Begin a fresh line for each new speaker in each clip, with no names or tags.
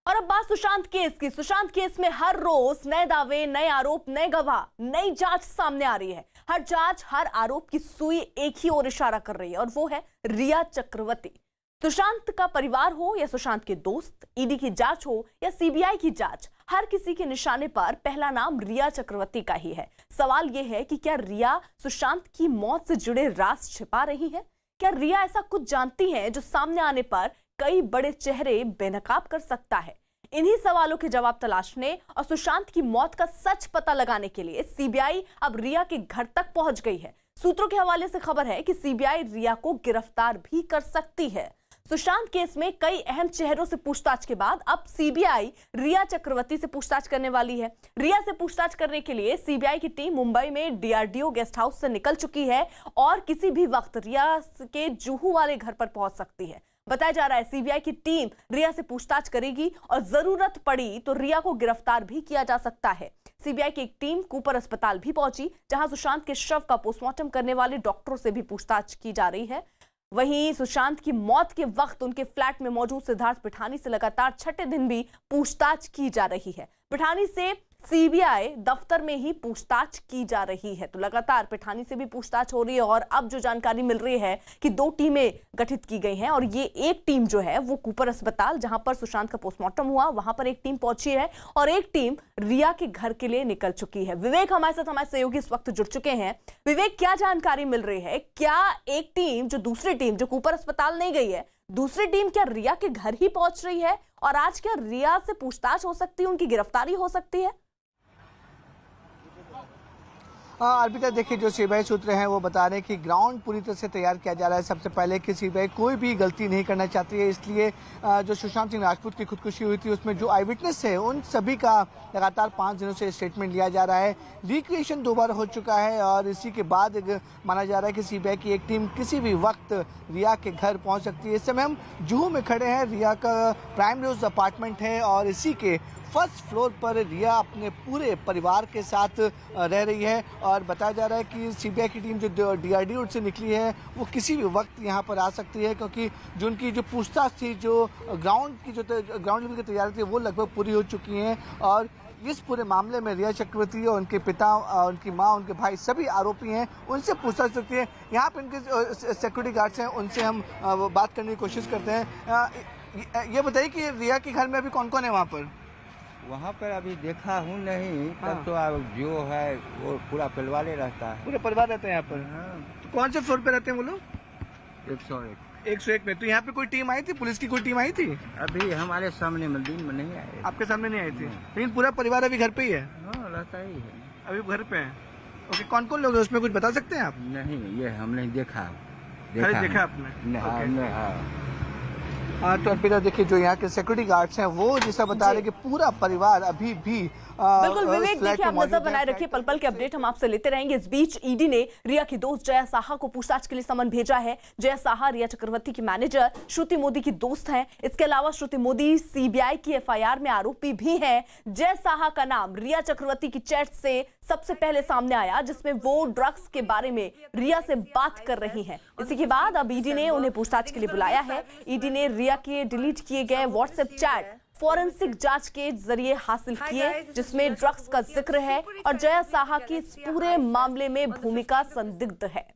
और अब बात सुशांत केस की। सुशांत केस में हर रोज नए दावे, नए आरोप, नए गवाह, नई जांच सामने आ रही है। हर जांच, हर आरोप की सुई एक ही ओर इशारा कर रही है और वो है रिया चक्रवर्ती। सुशांत का परिवार हो या सुशांत के दोस्त, ईडी की जांच हो या सीबीआई की जांच, हर किसी के निशाने पर पहला नाम रिया चक्रवर्ती का ही है। सवाल यह है कि क्या रिया सुशांत की मौत से जुड़े राज छिपा रही है? क्या रिया ऐसा कुछ जानती है जो सामने आने पर कई बड़े चेहरे बेनकाब कर सकता है? इन्हीं सवालों के जवाब तलाशने और सुशांत की मौत का सच पता लगाने के लिए सीबीआई अब रिया के घर तक पहुंच गई है। सूत्रों के हवाले से खबर है कि सीबीआई रिया को गिरफ्तार भी कर सकती है। सुशांत केस में कई अहम चेहरों से पूछताछ के बाद अब सीबीआई रिया चक्रवर्ती से पूछताछ करने वाली है। रिया से पूछताछ करने के लिए सीबीआई की टीम मुंबई में डीआरडीओ गेस्ट हाउस से निकल चुकी है और किसी भी वक्त रिया के जुहू वाले घर पर पहुंच सकती है। बताया जा रहा है सीबीआई की टीम रिया से पूछताछ करेगी और जरूरत पड़ी तो रिया को गिरफ्तार भी किया जा सकता है। सीबीआई की एक टीम कूपर अस्पताल भी पहुंची, जहां सुशांत के शव का पोस्टमार्टम करने वाले डॉक्टरों से भी पूछताछ की जा रही है। वहीं सुशांत की मौत के वक्त उनके फ्लैट में मौजूद सिद्धार्थ पिठानी से लगातार छठे दिन भी पूछताछ की जा रही है। पिठानी से सीबीआई दफ्तर में ही पूछताछ की जा रही है, तो लगातार पिठानी से भी पूछताछ हो रही है। और अब जो जानकारी मिल रही है कि दो टीमें गठित की गई हैं और ये एक टीम जो है वो कूपर अस्पताल, जहां पर सुशांत का पोस्टमार्टम हुआ, वहां पर एक टीम पहुंची है और एक टीम रिया के घर के लिए निकल चुकी है। विवेक हमारे साथ, हमारे सहयोगी इस वक्त जुड़ चुके हैं। विवेक, क्या जानकारी मिल रही है? क्या एक टीम जो दूसरी टीम जो कूपर अस्पताल नहीं गई है, दूसरी टीम क्या रिया के घर ही पहुंच रही है? और आज क्या रिया से पूछताछ हो सकती है, उनकी गिरफ्तारी हो सकती है?
अर्पिता, देखिए, जो सीबीआई सूत्र हैं वो बता रहे हैं कि ग्राउंड पूरी तरह से तैयार किया जा रहा है। सबसे पहले कि सीबीआई कोई भी गलती नहीं करना चाहती है, इसलिए जो सुशांत सिंह राजपूत की खुदकुशी हुई थी उसमें जो आई विटनेस है उन सभी का लगातार 5 दिनों से स्टेटमेंट लिया जा रहा है। रिक्रिएशन 2 बार हो चुका है और इसी के बाद माना जा रहा है कि सीबीआई की एक टीम किसी भी वक्त रिया के घर पहुँच सकती है। इस समय हम जुहू में खड़े हैं, रिया का प्राइम रोज अपार्टमेंट है और इसी के फर्स्ट फ्लोर पर रिया अपने पूरे परिवार के साथ रह रही है। और बताया जा रहा है कि सीबीआई की टीम जो डीआरडीओ से निकली है वो किसी भी वक्त यहाँ पर आ सकती है, क्योंकि जो उनकी जो पूछताछ थी, जो ग्राउंड लेवल की तैयारी थी, वो लगभग पूरी हो चुकी हैं। और इस पूरे मामले में रिया चक्रवर्ती और उनके पिता, उनकी माँ, उनके भाई सभी आरोपी हैं, उनसे पूछताछ सकती है। यहाँ पर इनके सिक्योरिटी गार्ड्स हैं, उनसे हम बात करने की कोशिश करते हैं। ये बताइए कि रिया के घर में अभी कौन कौन है वहाँ पर?
वहाँ पर अभी देखा हूँ नहीं। तब तो जो है वो पूरा परिवार ही रहता है।
पूरे परिवार रहते हैं यहाँ पर?
हाँ।
तो कौन से फ्लोर पे रहते हैं वो लोग?
101
में। तो यहाँ पे कोई टीम आई थी, पुलिस की कोई टीम आई थी?
अभी हमारे सामने मंदिर में नहीं आए।
आपके सामने नहीं आई थी? लेकिन पूरा परिवार अभी घर पे ही है?
हाँ, रहता ही है।
अभी घर पे है। ओके, कौन कौन लोग हैं उसमें, कुछ बता सकते हैं आप?
नहीं, ये हम नहीं देखा।
देखा आपने?
हाँ।
तो अर्पिता, देखिए, जो यहाँ के सिक्योरिटी गार्ड्स हैं वो जैसा बता रहे हैं कि पूरा परिवार अभी भी
बिल्कुल विवेक, देखिए आप नजर बनाए रखिए, पल पल के अपडेट हम आपसे लेते रहेंगे। इस बीच ईडी ने रिया की दोस्त जया साहा को पूछताछ के लिए समन भेजा है। जया साहा रिया चक्रवर्ती की मैनेजर श्रुति मोदी की दोस्त हैं। इसके अलावा श्रुति मोदी सीबीआई की एफआईआर में आरोपी भी हैं। जया साहा का नाम रिया चक्रवर्ती की चैट से सबसे पहले सामने आया, जिसमें वो ड्रग्स के बारे में रिया से बात कर रही हैं। इसी के बाद अब ईडी ने उन्हें पूछताछ के लिए बुलाया है। ईडी ने रिया के डिलीट किए गए व्हाट्सएप चैट फॉरेंसिक जांच के जरिए हासिल किए, जिसमें ड्रग्स का जिक्र है और जया साहा की इस पूरे मामले में भूमिका संदिग्ध है।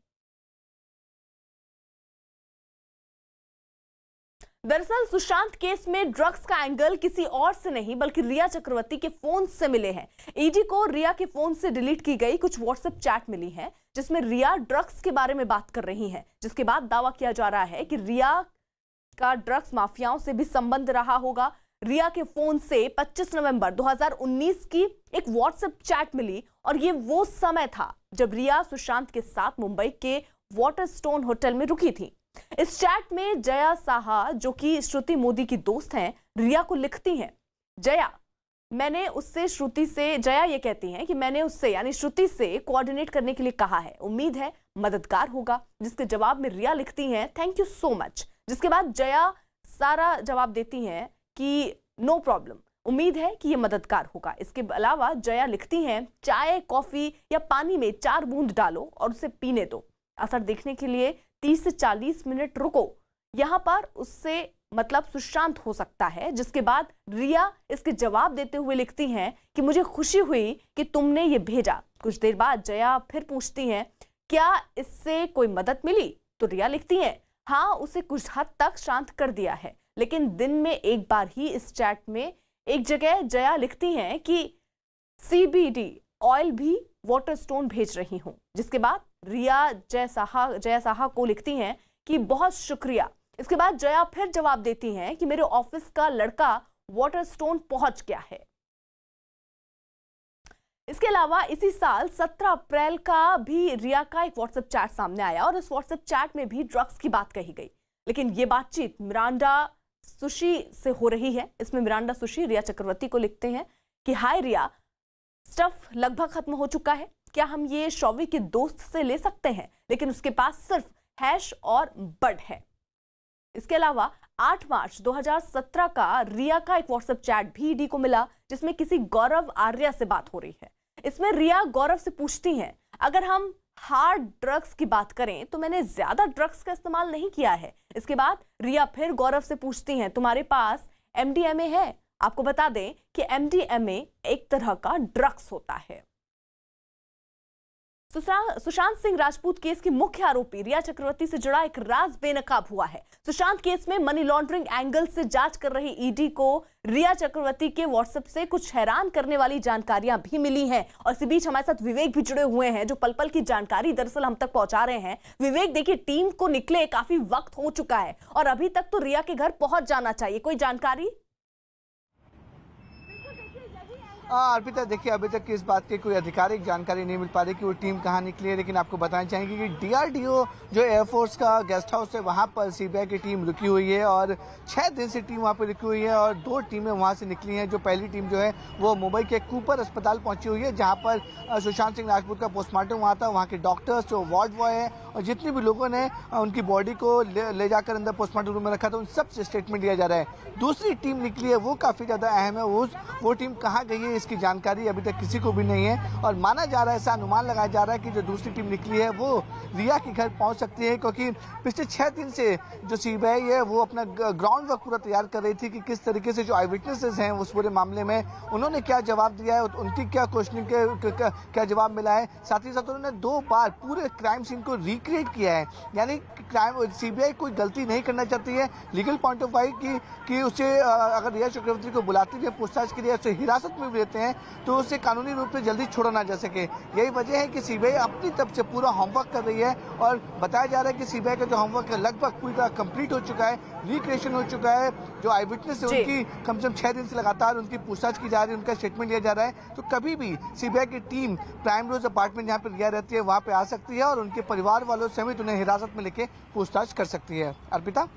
दरअसल सुशांत केस में ड्रग्स का एंगल किसी और से नहीं बल्कि रिया चक्रवर्ती के फोन से मिले हैं। ईडी को रिया के फोन से डिलीट की गई कुछ व्हाट्सएप चैट मिली है, जिसमें रिया ड्रग्स के बारे में बात कर रही है, जिसके बाद दावा किया जा रहा है कि रिया का ड्रग्स माफियाओं से भी संबंध रहा होगा। रिया के फोन से 25 नवंबर 2019 की एक व्हाट्सएप चैट मिली और ये वो समय था जब रिया सुशांत के साथ मुंबई के वाटरस्टोन होटल में रुकी थी। इस चैट में जया साहा, जो कि श्रुति मोदी की दोस्त हैं, रिया को लिखती हैं, जया ये कहती हैं कि मैंने उससे यानी श्रुति से कोऑर्डिनेट करने के लिए कहा है, उम्मीद है मददगार होगा। जिसके जवाब में रिया लिखती हैं, थैंक यू सो मच। जिसके बाद जया सारा जवाब देती हैं कि नो प्रॉब्लम, उम्मीद है कि ये मददगार होगा। इसके अलावा जया लिखती हैं, चाय, कॉफी या पानी में 4 बूंद डालो और उसे पीने दो, असर देखने के लिए 30 से 40 मिनट रुको। यहाँ पर उससे मतलब सुशांत हो सकता है। जिसके बाद रिया इसके जवाब देते हुए लिखती हैं कि मुझे खुशी हुई कि तुमने ये भेजा। कुछ देर बाद जया फिर पूछती हैं क्या इससे कोई मदद मिली, तो रिया लिखती हैं हाँ, उसे कुछ हद तक शांत कर दिया है, लेकिन दिन में एक बार ही। इस चैट में एक जगह जया लिखती हैं कि CBD ऑयल भी वाटर स्टोन भेज रही हूं। जिसके बाद रिया जय साहा को लिखती हैं कि बहुत शुक्रिया। इसके बाद जया फिर जवाब देती हैं कि मेरे ऑफिस का लड़का वाटर स्टोन पहुंच गया है। इसके अलावा इसी साल 17 अप्रैल का भी रिया का एक व्हाट्सएप चैट सामने आया और इस व्हाट्सएप चैट में भी ड्रग्स की बात कही गई। लेकिन ये बातचीत मिरांडा सुशी से हो रही है। इसमें मिरांडा सुशी रिया चक्रवर्ती को लिखते हैं कि हाय रिया, स्टफ लगभग खत्म हो चुका है, क्या हम ये शौवी के दोस्त से ले सकते हैं, लेकिन उसके पास सिर्फ हैश और बड है। इसके अलावा 8 मार्च 2017 का रिया का एक व्हाट्सएप चैट भी ईडी को मिला, जिसमें किसी गौरव आर्या से बात हो रही है। इसमें रिया गौरव से पूछती हैं अगर हम हार्ड ड्रग्स की बात करें तो मैंने ज्यादा ड्रग्स का इस्तेमाल नहीं किया है। इसके बाद रिया फिर गौरव से पूछती हैं तुम्हारे पास MDMA है। आपको बता दें कि MDMA एक तरह का ड्रग्स होता है। सुशांत सिंह राजपूत केस की मुख्य आरोपी रिया चक्रवर्ती से जुड़ा एक राज बेनकाब हुआ है। सुशांत केस में मनी लॉन्ड्रिंग एंगल से जांच कर रही ईडी को रिया चक्रवर्ती के व्हाट्सएप से कुछ हैरान करने वाली जानकारियां भी मिली हैं। और इसी बीच हमारे साथ विवेक भी जुड़े हुए हैं जो पल पल की जानकारी दरअसल हम तक पहुंचा रहे हैं। विवेक, देखिए टीम को निकले काफी वक्त हो चुका है और अभी तक तो रिया के घर पहुंच जाना चाहिए, कोई जानकारी?
अर्पिता, देखिए अभी तक इस बात की कोई आधिकारिक जानकारी नहीं मिल पा रही कि वो टीम कहाँ निकली है, लेकिन आपको बताना चाहेंगे कि DRDO जो एयरफोर्स का गेस्ट हाउस है वहाँ पर CBI की टीम रुकी हुई है और 6 दिन से टीम वहाँ पर रुकी हुई है और 2 टीमें वहाँ से निकली हैं। जो पहली टीम जो है वो मुंबई के कूपर अस्पताल पहुंची हुई है, जहाँ पर सुशांत सिंह राजपूत का पोस्टमार्टम हुआ था। वहाँ के डॉक्टर्स, जो वार्ड बॉय है और जितने भी लोगों ने उनकी बॉडी को ले जाकर अंदर पोस्टमार्टम रूम में रखा था, उन सब से स्टेटमेंट लिया जा रहा है। दूसरी टीम निकली है, वो काफ़ी ज़्यादा अहम है। वो टीम कहाँ गई है इसकी जानकारी अभी तक किसी को भी नहीं है और माना जा रहा है, ऐसा अनुमान लगाया जा रहा है कि जो दूसरी टीम निकली है वो रिया के घर पहुंच सकती है, क्योंकि पिछले 6 दिन से जो CBI है वो अपना ग्राउंड वर्क पूरा तैयार कर रही थी कि किस तरीके से जो आई विटनेसेस हैं उस पूरे मामले में उन्होंने क्या जवाब दिया है, उनकी क्या क्वेश्चनिंग क्या जवाब मिला है। साथ ही साथ उन्होंने 2 बार पूरे क्राइम सीन को रिक्रिएट किया है, यानी CBI कोई गलती नहीं करना चाहती है लीगल पॉइंट ऑफ व्यू कि उसे अगर रिया चक्रवर्ती को बुलाते हुए पूछताछ के लिए उसे हिरासत में भी लेते हैं तो उसे कानूनी रूप से जल्दी छोड़ा ना जा सके। यही वजह है कि CBI अपनी तरफ से पूरा होमवर्क कर रही है और बताया जा रहा है कि CBI का जो होमवर्क है लगभग पूरी तरह कंप्लीट हो चुका है, रिक्रिएशन हो चुका है। जो आई विटनेस है उनकी कम से कम 6 दिन से लगातार उनकी पूछताछ की जा रही है, उनका स्टेटमेंट लिया जा रहा है। तो कभी भी CBI की टीम प्राइम रोज अपार्टमेंट जहाँ पर रिया रहती है वहाँ पे आ सकती है और उनके परिवार वालों समेत उन्हें हिरासत में लेके पूछताछ कर सकती है। अर्पिता,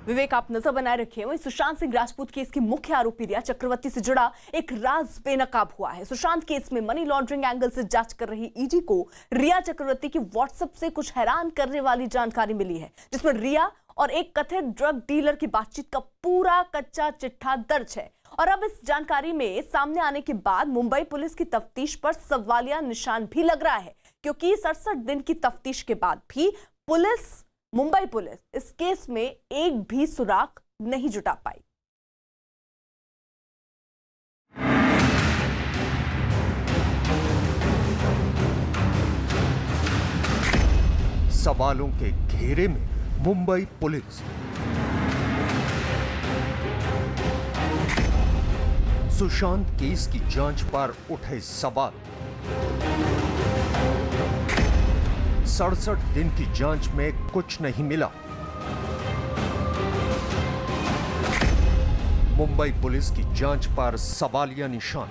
विवेक, आप नजर बनाए रखिए। वहीं सुशांत सिंह राजपूत केस की मुख्य आरोपी रिया चक्रवर्ती से जुड़ा एक राज बेनकाब हुआ है। सुशांत केस में मनी लॉन्ड्रिंग एंगल से जांच कर रही ईडी को रिया चक्रवर्ती की व्हाट्सएप से कुछ हैरान करने वाली जानकारी मिली है, जिसमें रिया और एक कथित ड्रग डीलर की बातचीत का पूरा कच्चा चिट्ठा दर्ज है। और अब इस जानकारी में सामने आने के बाद मुंबई पुलिस की तफ्तीश पर सवालिया निशान भी लग रहा है, क्योंकि 67 दिन की तफ्तीश के बाद भी मुंबई पुलिस इस केस में एक भी सुराग नहीं जुटा पाई।
सवालों के घेरे में मुंबई पुलिस। सुशांत केस की जांच पर उठे सवाल। 67 दिन की जांच में कुछ नहीं मिला। मुंबई पुलिस की जांच पर सवालिया निशान।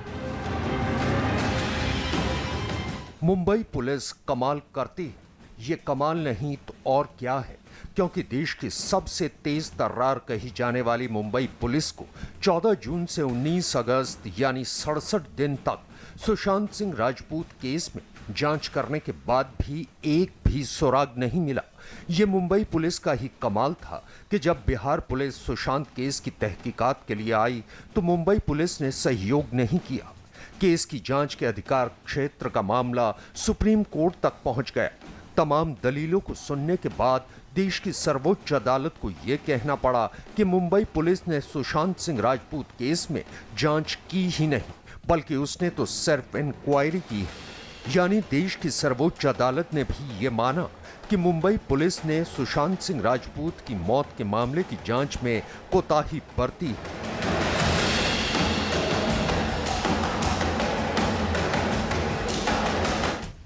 मुंबई पुलिस कमाल करती है। ये कमाल नहीं तो और क्या है, क्योंकि देश की सबसे तेज तर्रार कही जाने वाली मुंबई पुलिस को 14 जून से 19 अगस्त यानी 67 दिन तक सुशांत सिंह राजपूत केस में जांच करने के बाद भी एक भी सुराग नहीं मिला। ये मुंबई पुलिस का ही कमाल था कि जब बिहार पुलिस सुशांत केस की तहकीकात के लिए आई तो मुंबई पुलिस ने सहयोग नहीं किया। केस की जांच के अधिकार क्षेत्र का मामला सुप्रीम कोर्ट तक पहुंच गया। तमाम दलीलों को सुनने के बाद देश की सर्वोच्च अदालत को यह कहना पड़ा कि मुंबई पुलिस ने सुशांत सिंह राजपूत केस में जांच की ही नहीं, बल्कि उसने तो सिर्फ इंक्वायरी की है। यानी देश की सर्वोच्च अदालत ने भी ये माना कि मुंबई पुलिस ने सुशांत सिंह राजपूत की मौत के मामले की जांच में कोताही बरती है।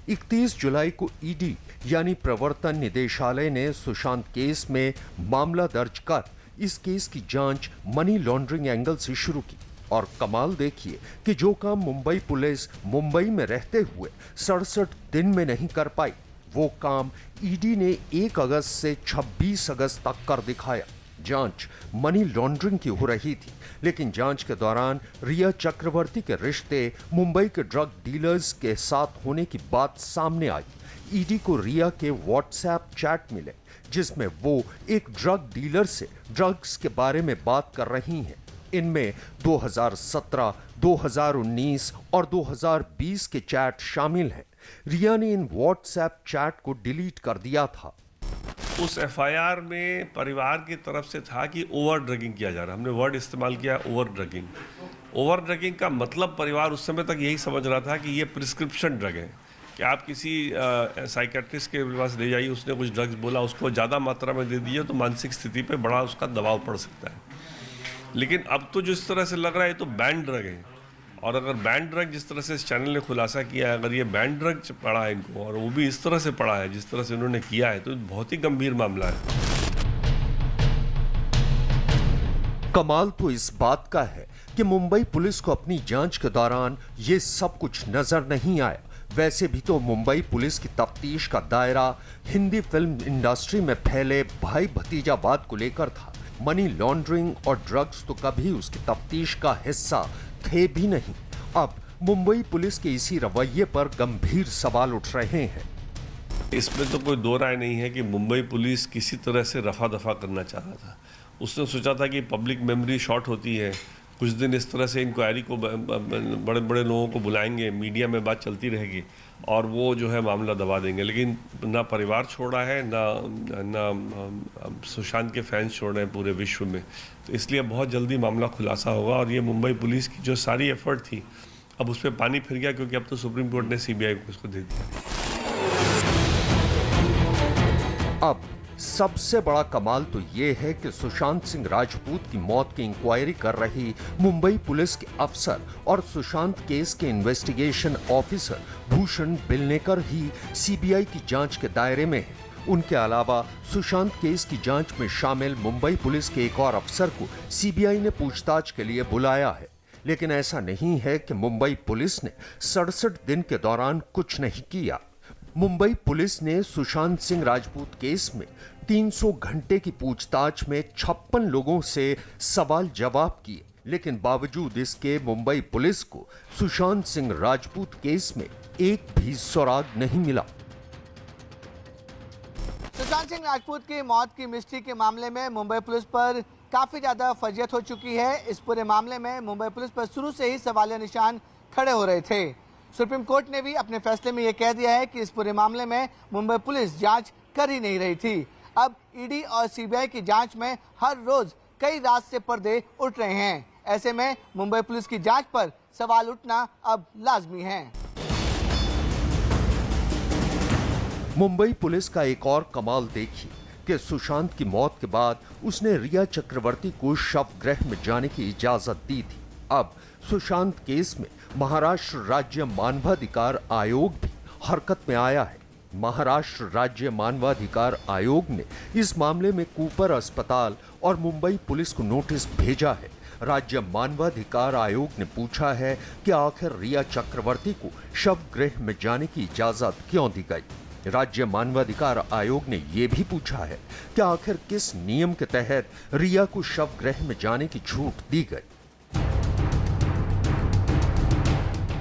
31 जुलाई को ईडी यानी प्रवर्तन निदेशालय ने सुशांत केस में मामला दर्ज कर इस केस की जांच मनी लॉन्ड्रिंग एंगल से शुरू की। और कमाल देखिए कि जो काम मुंबई पुलिस मुंबई में रहते हुए 67 दिन में नहीं कर पाई, वो काम ईडी ने 1 अगस्त से 26 अगस्त तक कर दिखाया। जांच मनी लॉन्ड्रिंग की हो रही थी, लेकिन जांच के दौरान रिया चक्रवर्ती के रिश्ते मुंबई के ड्रग डीलर्स के साथ होने की बात सामने आई। ईडी को रिया के व्हाट्सएप चैट मिले, जिसमें वो एक ड्रग डीलर से ड्रग्स के बारे में बात कर रही हैं। इनमें 2017, 2019 और 2020 के चैट शामिल हैं। रिया ने इन व्हाट्सएप चैट को डिलीट कर दिया था।
उस एफआईआर में परिवार की तरफ से था कि ओवर ड्रगिंग किया जा रहा है। हमने वर्ड इस्तेमाल किया ओवर ड्रगिंग। ओवर ड्रगिंग का मतलब परिवार उस समय तक यही समझ रहा था कि ये प्रिस्क्रिप्शन ड्रग है, कि आप किसी साइकेट्रिस्ट के पास ले जाइए, उसने कुछ ड्रग्स बोला, उसको ज़्यादा मात्रा में दे दिए तो मानसिक स्थिति पे बड़ा उसका दबाव पड़ सकता है। लेकिन अब तो जो इस तरह से लग रहा है, ये तो बैन ड्रग है। और अगर बैन ड्रग, जिस तरह से इस चैनल ने खुलासा किया है, अगर ये बैन ड्रग पड़ा है इनको, और वो भी इस तरह से पड़ा है जिस तरह से उन्होंने किया है, तो बहुत ही गंभीर मामला है।
कमाल तो इस बात का है कि मुंबई पुलिस को अपनी जांच के दौरान ये सब कुछ नजर नहीं आया। वैसे भी तो मुंबई पुलिस की तफ्तीश का दायरा हिंदी फिल्म इंडस्ट्री में फैले भाई भतीजावाद को लेकर था। मनी लॉन्ड्रिंग और ड्रग्स तो कभी उसकी तफ्तीश का हिस्सा थे भी नहीं। अब मुंबई पुलिस के इसी रवैये पर गंभीर सवाल उठ रहे हैं।
इसमें तो कोई दो राय नहीं है कि मुंबई पुलिस किसी तरह से रफा दफा करना चाह रहा था। उसने सोचा था कि पब्लिक मेमोरी शॉर्ट होती है, कुछ दिन इस तरह से इंक्वायरी को बड़े बड़े लोगों को बुलाएंगे, मीडिया में बात चलती रहेगी और वो जो है मामला दबा देंगे। लेकिन ना परिवार छोड़ा है, ना सुशांत के फैंस छोड़ रहे हैं पूरे विश्व में। तो इसलिए बहुत जल्दी मामला खुलासा होगा और ये मुंबई पुलिस की जो सारी एफर्ट थी, अब उस पर पानी फिर गया, क्योंकि अब तो सुप्रीम कोर्ट ने सीबीआई को इसको दे दिया।
अब सबसे बड़ा कमाल तो ये है कि सुशांत सिंह राजपूत की मौत की इंक्वायरी कर रही मुंबई पुलिस के अफसर और सुशांत केस के इन्वेस्टिगेशन ऑफिसर भूषण बिलनेकर ही सीबीआई की जांच के दायरे में हैं। उनके अलावा सुशांत केस की जांच में शामिल मुंबई पुलिस के एक और अफसर को सीबीआई ने पूछताछ के लिए बुलाया है। लेकिन ऐसा नहीं है कि मुंबई पुलिस ने 67 दिन के दौरान कुछ नहीं किया। मुंबई पुलिस ने सुशांत सिंह राजपूत केस में 300 घंटे की पूछताछ में 56 लोगों से सवाल जवाब किए, लेकिन बावजूद इसके मुंबई पुलिस को सुशांत सिंह राजपूत केस में एक भी सुराग नहीं मिला।
सुशांत सिंह राजपूत की मौत की मिस्ट्री के मामले में मुंबई पुलिस पर काफी ज्यादा फजियत हो चुकी है। इस पूरे मामले में मुंबई पुलिस पर शुरू से ही सवालिया निशान खड़े हो रहे थे। सुप्रीम कोर्ट ने भी अपने फैसले में यह कह दिया है कि इस पूरे मामले में मुंबई पुलिस जांच कर ही नहीं रही थी। अब ईडी और सीबीआई की जांच में हर रोज कई रात से पर्दे उठ रहे हैं। ऐसे में मुंबई पुलिस की जांच पर सवाल उठना अब लाजमी है।
मुंबई पुलिस का एक और कमाल देखिए कि सुशांत की मौत के बाद उसने रिया चक्रवर्ती को शवगृह में जाने की इजाजत दी थी। अब सुशांत केस में महाराष्ट्र राज्य मानवाधिकार आयोग भी हरकत में आया है। महाराष्ट्र राज्य मानवाधिकार आयोग ने इस मामले में कूपर अस्पताल और मुंबई पुलिस को नोटिस भेजा है। राज्य मानवाधिकार आयोग ने पूछा है कि आखिर रिया चक्रवर्ती को शवगृह में जाने की इजाजत क्यों दी गई। राज्य मानवाधिकार आयोग ने यह भी पूछा है कि आखिर किस नियम के तहत रिया को शवगृह में जाने की छूट दी गई।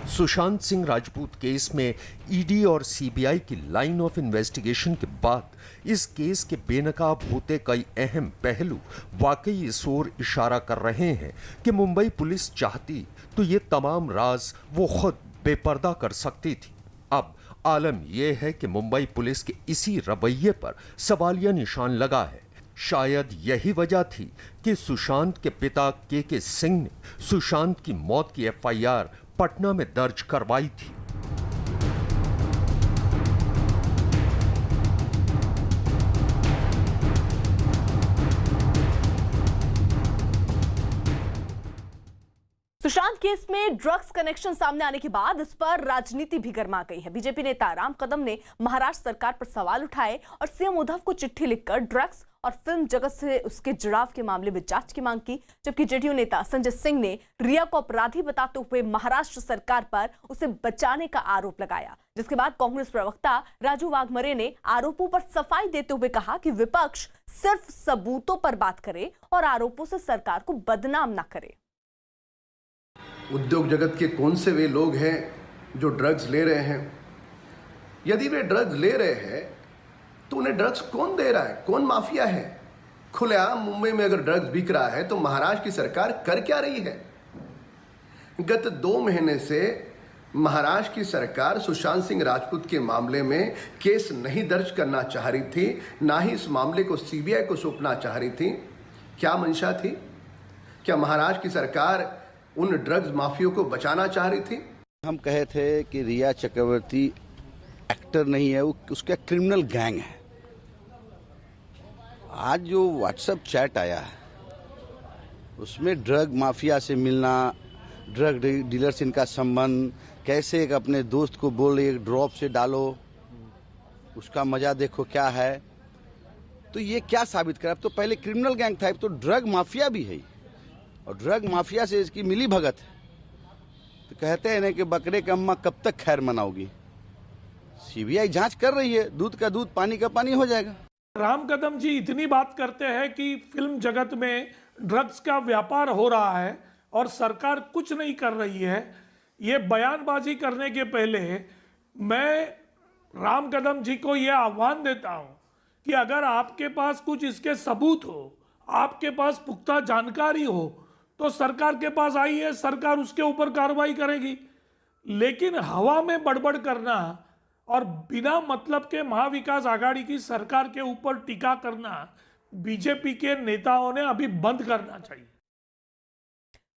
सुशांत सिंह राजपूत केस में ईडी और सीबीआई की लाइन ऑफ इन्वेस्टिगेशन के बाद इस केस के बेनकाब होते कई अहम पहलू वाकई इस ओर इशारा कर रहे हैं कि मुंबई पुलिस चाहती तो ये तमाम राज वो खुद बेपर्दा कर सकती थी। अब आलम यह है कि मुंबई पुलिस के इसी रवैये पर सवालिया निशान लगा है। शायद यही वजह थी कि सुशांत के पिता के सिंह ने सुशांत की मौत की एफआईआर पटना में दर्ज करवाई थी।
सुशांत केस में ड्रग्स कनेक्शन सामने आने के बाद इस पर राजनीति भी गर्मा गई है। बीजेपी नेता राम कदम ने महाराष्ट्र सरकार पर सवाल उठाए और सीएम उद्धव को चिट्ठी लिखकर ड्रग्स और फिल्म जगत से उसके जुड़ाव के मामले में जांच की मांग की। जबकि जेडीयू नेता संजय सिंह ने रिया को अपराधी बताते हुए महाराष्ट्र सरकार पर उसे बचाने का आरोप लगाया, जिसके बाद कांग्रेस प्रवक्ता राजू वाघमरे ने आरोपों पर सफाई देते हुए कहा कि विपक्ष सिर्फ सबूतों पर बात करे और आरोपों से सरकार को बदनाम न करे।
उद्योग जगत के कौन से वे लोग हैं जो ड्रग्स ले रहे हैं? यदि वे ड्रग्स ले रहे हैं तो उन्हें ड्रग्स कौन दे रहा है? कौन माफिया है? खुलेआम मुंबई में अगर ड्रग्स बिक रहा है तो महाराष्ट्र की सरकार कर क्या रही है? गत 2 महीने से महाराष्ट्र की सरकार सुशांत सिंह राजपूत के मामले में केस नहीं दर्ज करना चाह रही थी, ना ही इस मामले को सीबीआई को सौंपना चाह रही थी। क्या मंशा थी? क्या महाराष्ट्र की सरकार उन ड्रग्स माफियों को बचाना चाह रही थी?
हम कहे थे कि रिया चक्रवर्ती एक्टर नहीं है, वो उसका क्रिमिनल गैंग है। आज जो व्हाट्सएप चैट आया है उसमें ड्रग माफिया से मिलना, ड्रग डीलर से इनका संबंध, कैसे एक अपने दोस्त को बोल एक ड्रॉप से डालो, उसका मजा देखो क्या है। तो ये क्या साबित करा? अब तो पहले क्रिमिनल गैंग था, अब तो ड्रग माफिया भी है और ड्रग माफिया से इसकी मिली भगत है। तो कहते हैं ना कि बकरे की अम्मा कब तक खैर मनाओगी। सीबीआई जांच कर रही है, दूध का दूध पानी का पानी हो जाएगा।
राम कदम जी इतनी बात करते हैं कि फिल्म जगत में ड्रग्स का व्यापार हो रहा है और सरकार कुछ नहीं कर रही है। ये बयानबाजी करने के पहले मैं राम कदम जी को ये आह्वान देता हूं कि अगर आपके पास कुछ इसके सबूत हो, आपके पास पुख्ता जानकारी हो तो सरकार के पास आइए, सरकार उसके ऊपर कार्रवाई करेगी। लेकिन हवा में बड़बड़ करना और बिना मतलब के महाविकास आघाड़ी की सरकार के ऊपर टीका करना बीजेपी के नेताओं ने अभी बंद करना चाहिए।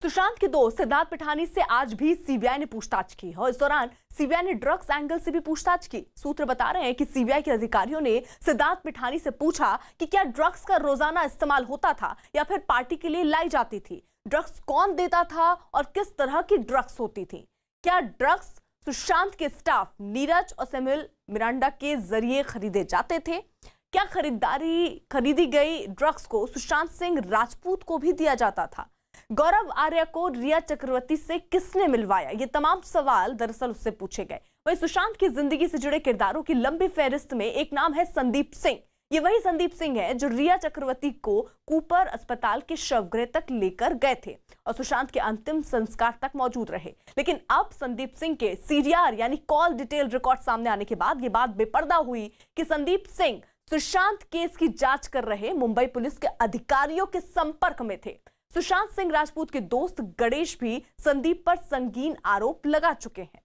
सुशांत के दोस्त सिद्धार्थ पिठानी से आज भी सीबीआई ने पूछताछ की और इस दौरान सीबीआई ने ड्रग्स एंगल से भी पूछताछ की। सूत्र बता रहे हैं कि सीबीआई के अधिकारियों ने सिद्धार्थ पिठानी से पूछा कि क्या ड्रग्स का रोजाना इस्तेमाल होता था या फिर पार्टी के लिए लाई जाती थी, ड्रग्स कौन देता था और किस तरह की ड्रग्स होती थी, क्या ड्रग्स सुशांत के स्टाफ नीरज और सैमुअल मिरांडा के जरिए खरीदे जाते थे, क्या खरीदी गई ड्रग्स को सुशांत सिंह राजपूत को भी दिया जाता था, गौरव आर्या को रिया चक्रवर्ती से किसने मिलवाया, ये तमाम सवाल दरअसल उससे पूछे गए। वहीं सुशांत की जिंदगी से जुड़े किरदारों की लंबी फहरिस्त में एक नाम है संदीप सिंह। ये वही संदीप सिंह है जो रिया चक्रवर्ती को कूपर अस्पताल के शवगृह तक लेकर गए थे और सुशांत के अंतिम संस्कार तक मौजूद रहे। लेकिन अब संदीप सिंह के सीडीआर यानी कॉल डिटेल रिकॉर्ड सामने आने के बाद ये बात बेपर्दा हुई कि संदीप सिंह सुशांत केस की जांच कर रहे मुंबई पुलिस के अधिकारियों के संपर्क में थे। सुशांत सिंह राजपूत के दोस्त गणेश भी संदीप पर संगीन आरोप लगा चुके हैं।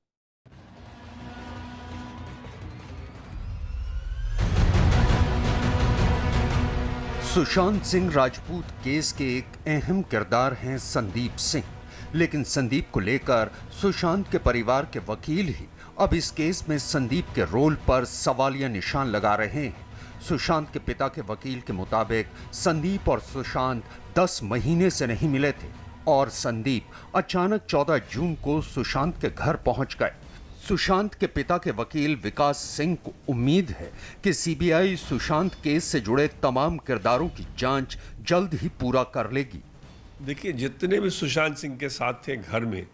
सुशांत सिंह राजपूत केस के एक अहम किरदार हैं संदीप सिंह, लेकिन संदीप को लेकर सुशांत के परिवार के वकील ही अब इस केस में संदीप के रोल पर सवालिया निशान लगा रहे हैं। सुशांत के पिता के वकील के मुताबिक संदीप और सुशांत 10 महीने से नहीं मिले थे और संदीप अचानक 14 जून को सुशांत के घर पहुंच गए। सुशांत के पिता के वकील विकास सिंह को उम्मीद है कि सीबीआई सुशांत केस से जुड़े तमाम किरदारों की जांच जल्द ही पूरा कर लेगी।
देखिए, जितने भी सुशांत सिंह के साथ थे घर में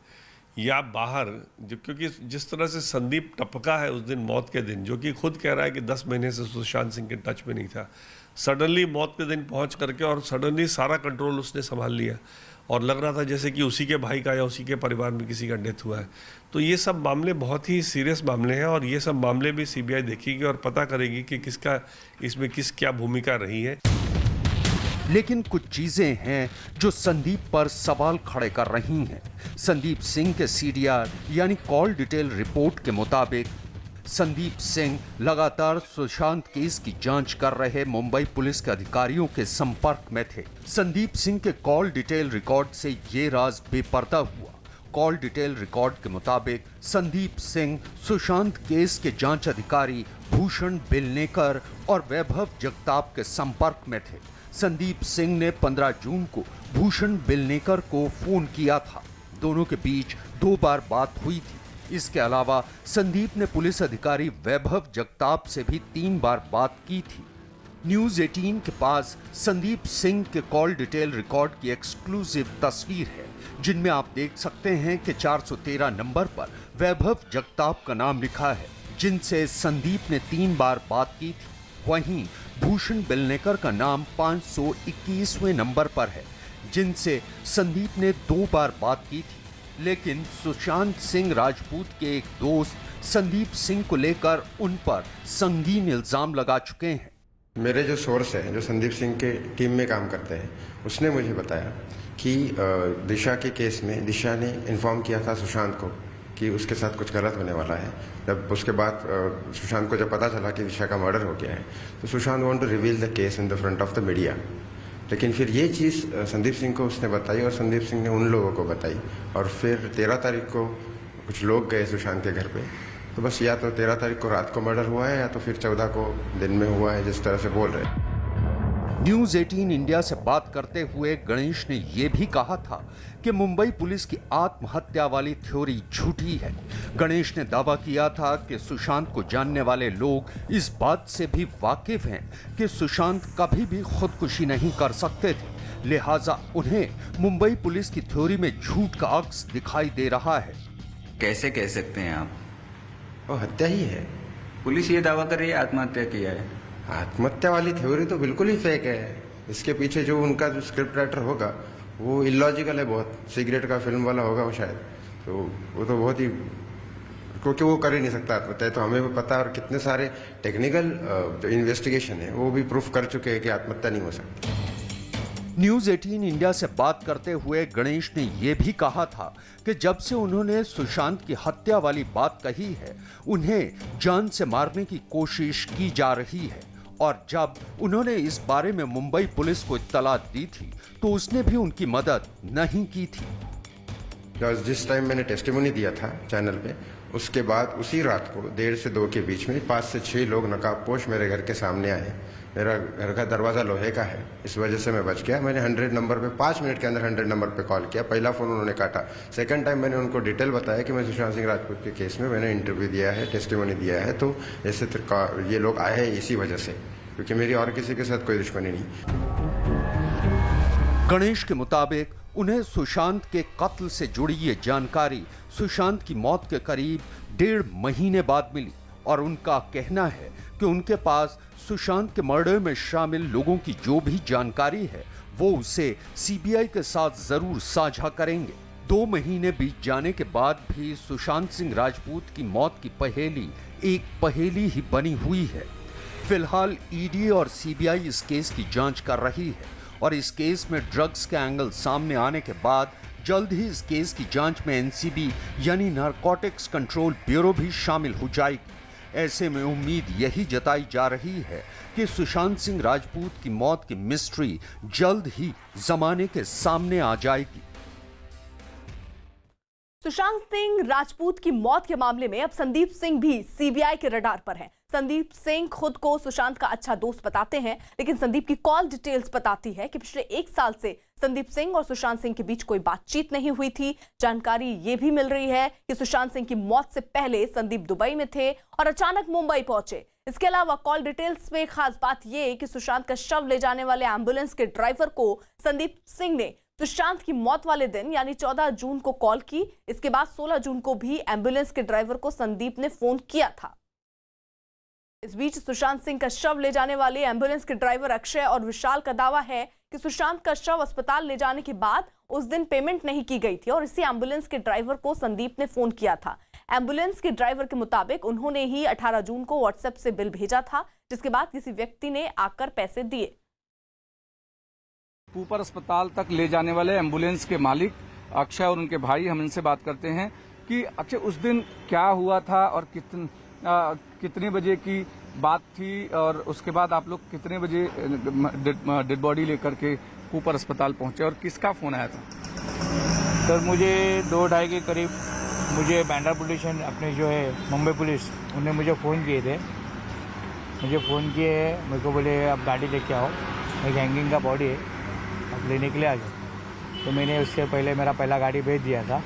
या बाहर, क्योंकि जिस तरह से संदीप टपका है उस दिन मौत के दिन, जो कि खुद कह रहा है कि 10 महीने से सुशांत सिंह के टच में नहीं था, सडनली मौत के दिन पहुंच करके और सडनली सारा कंट्रोल उसने संभाल लिया और लग रहा था जैसे कि उसी के भाई का या उसी के परिवार में किसी का डेथ हुआ है। तो ये सब मामले बहुत ही सीरियस मामले हैं और ये सब मामले भी सीबीआई देखेगी और पता करेगी कि किसका इसमें क्या भूमिका रही है।
लेकिन कुछ चीजें हैं जो संदीप पर सवाल खड़े कर रही हैं। संदीप सिंह के सीडीआर यानी कॉल डिटेल रिपोर्ट के मुताबिक संदीप सिंह लगातार सुशांत केस की जांच कर रहे मुंबई पुलिस के अधिकारियों के संपर्क में थे। संदीप सिंह के कॉल डिटेल रिकॉर्ड से ये राज बेपर्दा हुआ। कॉल डिटेल रिकॉर्ड के मुताबिक संदीप सिंह सुशांत केस के जांच अधिकारी भूषण बेलनेकर और वैभव जगताप के संपर्क में थे। संदीप सिंह ने 15 जून को भूषण बेलनेकर को फोन किया था। दोनों के बीच 2 बार बात हुई थी। इसके अलावा संदीप ने पुलिस अधिकारी वैभव जगताप से भी 3 बार बात की थी। न्यूज 18 के पास संदीप सिंह के कॉल डिटेल रिकॉर्ड की एक्सक्लूसिव तस्वीर है, जिनमें आप देख सकते हैं कि 413 नंबर पर वैभव जगताप का नाम लिखा है, जिनसे संदीप ने 3 बार बात की थी। वहीं भूषण बेलनेकर का नाम 521वें नंबर पर है, जिनसे संदीप ने 2 बार बात की थी। लेकिन सुशांत सिंह राजपूत के एक दोस्त संदीप सिंह को लेकर उन पर संगीन इल्जाम लगा चुके हैं।
मेरे जो सोर्स है, जो संदीप सिंह के टीम में काम करते हैं, उसने मुझे बताया कि दिशा के केस में दिशा ने इन्फॉर्म किया था सुशांत को कि उसके साथ कुछ गलत होने वाला है। जब उसके बाद सुशांत को जब पता चला कि दिशा का मर्डर हो गया है, तो Sushant want to reveal the case in the front of the media. लेकिन फिर ये चीज़ संदीप सिंह को उसने बताई और संदीप सिंह ने उन लोगों को बताई, और फिर 13 तारीख को कुछ लोग गए सुशांत के घर पे। तो बस या तो 13 तारीख को रात को मर्डर हुआ है या तो फिर 14 को दिन में हुआ है, जिस तरह से बोल रहे हैं।
न्यूज 18 इंडिया से बात करते हुए गणेश ने यह भी कहा था कि मुंबई पुलिस की आत्महत्या वाली थ्योरी झूठी है। गणेश ने दावा किया था कि सुशांत को जानने वाले लोग इस बात से भी वाकिफ हैं कि सुशांत कभी भी खुदकुशी नहीं कर सकते थे, लिहाजा उन्हें मुंबई पुलिस की थ्योरी में झूठ का अक्स दिखाई दे रहा है।
कैसे कह सकते हैं आप?
वो हत्या ही है।
पुलिस ये दावा कर रही है आत्महत्या किया है।
आत्महत्या वाली थ्योरी तो बिल्कुल ही फेक है। इसके पीछे जो उनका जो स्क्रिप्ट राइटर होगा वो इलॉजिकल है बहुत। सिगरेट का फिल्म वाला होगा वो शायद, तो वो तो बहुत ही, क्योंकि वो कर ही नहीं सकता आत्महत्या। तो हमें भी पता है, और कितने सारे टेक्निकल जो इन्वेस्टिगेशन है वो भी प्रूफ कर चुके हैं कि आत्महत्या नहीं हो सकती।
न्यूज 18 इंडिया से बात करते हुए गणेश ने यह भी कहा था कि जब से उन्होंने सुशांत की हत्या वाली बात कही है, उन्हें जान से मारने की कोशिश की जा रही है, और जब उन्होंने इस बारे में मुंबई पुलिस को इत्तला दी थी तो उसने भी उनकी मदद नहीं की थी।
जिस टाइम मैंने टेस्टिमोनी दिया था चैनल पे, उसके बाद उसी रात को 1:30 से 2 के बीच में 5 से 6 लोग नकाबपोश मेरे घर के सामने आए। मेरा घर का दरवाज़ा लोहे का है, इस वजह से मैं बच गया। मैंने 100 नंबर पे 5 मिनट के अंदर 100 नंबर पे कॉल किया। पहला फ़ोन उन्होंने काटा। सेकंड टाइम मैंने उनको डिटेल बताया कि मैं सुशांत सिंह राजपूत के केस में मैंने इंटरव्यू दिया है, टेस्टिमोनी दिया है, तो ऐसे ये लोग आए हैं इसी वजह से, क्योंकि मेरी और किसी के साथ कोई दुश्मनी नहीं।
गणेश के मुताबिक उन्हें सुशांत के कत्ल से जुड़ी ये जानकारी सुशांत की मौत के करीब 1.5 महीने बाद मिली, और उनका कहना है कि उनके पास सुशांत के मर्डर में शामिल लोगों की जो भी जानकारी है वो उसे सीबीआई के साथ जरूर साझा करेंगे। 2 महीने बीत जाने के बाद भी सुशांत सिंह राजपूत की मौत की पहेली एक पहेली ही बनी हुई है। फिलहाल ईडी और सीबीआई इस केस की जांच कर रही है, और इस केस में ड्रग्स के एंगल सामने आने के बाद जल्द ही इस केस की जांच में एनसीबी यानी नारकोटिक्स कंट्रोल ब्यूरो भी शामिल हो जाएगी। ऐसे में उम्मीद यही जताई जा रही है कि सुशांत सिंह राजपूत की मौत की मिस्ट्री जल्द ही जमाने के सामने आ जाएगी।
सुशांत सिंह राजपूत की मौत के मामले में अब संदीप सिंह भी सीबीआई के रडार पर हैं। संदीप सिंह खुद को सुशांत का अच्छा दोस्त बताते हैं, लेकिन संदीप की कॉल डिटेल्स बताती है कि पिछले 1 साल से संदीप सिंह और सुशांत सिंह के बीच कोई बातचीत नहीं हुई थी। जानकारी ये भी मिल रही है कि सुशांत सिंह की मौत से पहले संदीप दुबई में थे और अचानक मुंबई पहुंचे। इसके अलावा कॉल डिटेल्स में खास बात यह कि सुशांत का शव ले जाने वाले एम्बुलेंस के ड्राइवर को संदीप सिंह ने सुशांत की मौत वाले दिन यानी 14 जून को कॉल की। इसके बाद 16 जून को भी एम्बुलेंस के ड्राइवर को संदीप ने फोन किया था। इस बीच सुशांत सिंह का शव ले जाने वाले एम्बुलेंस के ड्राइवर अक्षय और विशाल का दावा है कि सुशांत का शव अस्पताल ले जाने के बाद उस दिन पेमेंट नहीं की गई थी और इसी एम्बुलेंस के ड्राइवर को संदीप ने फोन किया था। एम्बुलेंस के ड्राइवर के मुताबिक उन्होंने ही 18 जून को व्हाट्सएप से बिल भेजा था, जिसके बाद किसी व्यक्ति ने आकर पैसे दिए।
ऊपर अस्पताल तक ले जाने वाले एम्बुलेंस के मालिक अक्षय और उनके भाई, हम इनसे बात करते हैं कि अक्षय उस दिन क्या हुआ था और कितने बजे की बात थी और उसके बाद आप लोग कितने बजे डेड बॉडी लेकर के ऊपर अस्पताल पहुंचे और किसका फोन आया था?
सर मुझे 2-2:30 के करीब मुझे बैंड्रा पुलिस स्टेशन अपने जो है मुंबई पुलिस उन्होंने मुझे फ़ोन किए थे। मुझे फ़ोन किए मेरे को बोले आप गाड़ी लेके आओ, एक हैंगिंग का बॉडी है, आप लेने के लिए आ जाओ। तो मैंने उससे पहले मेरा पहला गाड़ी भेज दिया था,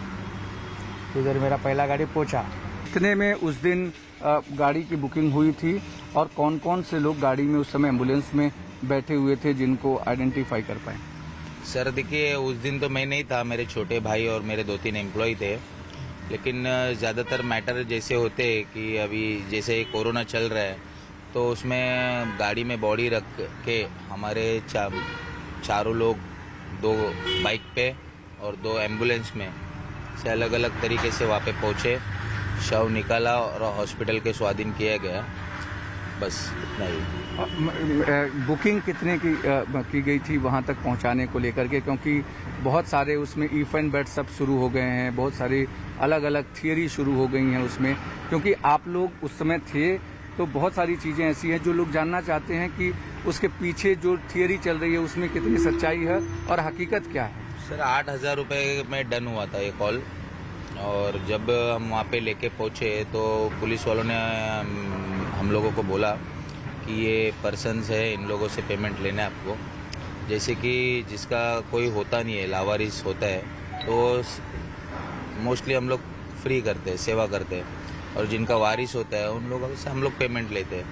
तो इधर मेरा पहला गाड़ी पहुंचा।
कितने में उस दिन गाड़ी की बुकिंग हुई थी और कौन कौन से लोग गाड़ी में उस समय एम्बुलेंस में बैठे हुए थे जिनको आइडेंटिफाई कर पाए?
सर देखिए, उस दिन तो मैं नहीं था, मेरे छोटे भाई और मेरे 2-3 एम्प्लॉय थे। लेकिन ज़्यादातर मैटर जैसे होते हैं कि अभी जैसे कोरोना चल रहा है तो उसमें गाड़ी में बॉडी रख के हमारे चारों लोग 2 बाइक पे और 2 एम्बुलेंस में से अलग अलग तरीके से वहाँ पे पहुँचे, शव निकाला और हॉस्पिटल के स्वाधीन किया गया। बस इतना ही।
बुकिंग कितने की गई थी वहां तक पहुंचाने को लेकर के? क्योंकि बहुत सारे उसमें इफ एंड बेड सब शुरू हो गए हैं, बहुत सारी अलग अलग थियरी शुरू हो गई हैं उसमें। क्योंकि आप लोग उस समय थे तो बहुत सारी चीज़ें ऐसी हैं जो लोग जानना चाहते हैं कि उसके पीछे जो थियरी चल रही है उसमें कितनी सच्चाई है और हकीकत क्या है।
सर 8,000 रुपये में डन हुआ था ये कॉल, और जब हम वहाँ पे लेके पहुँचे तो पुलिस वालों ने हम लोगों को बोला कि ये पर्सन्स है, इन लोगों से पेमेंट लेना है आपको। जैसे कि जिसका कोई होता नहीं है, लावारिस होता है, तो मोस्टली हम लोग फ्री करते हैं, सेवा करते हैं, और जिनका वारिस होता है उन लोगों से हम लोग पेमेंट लेते हैं।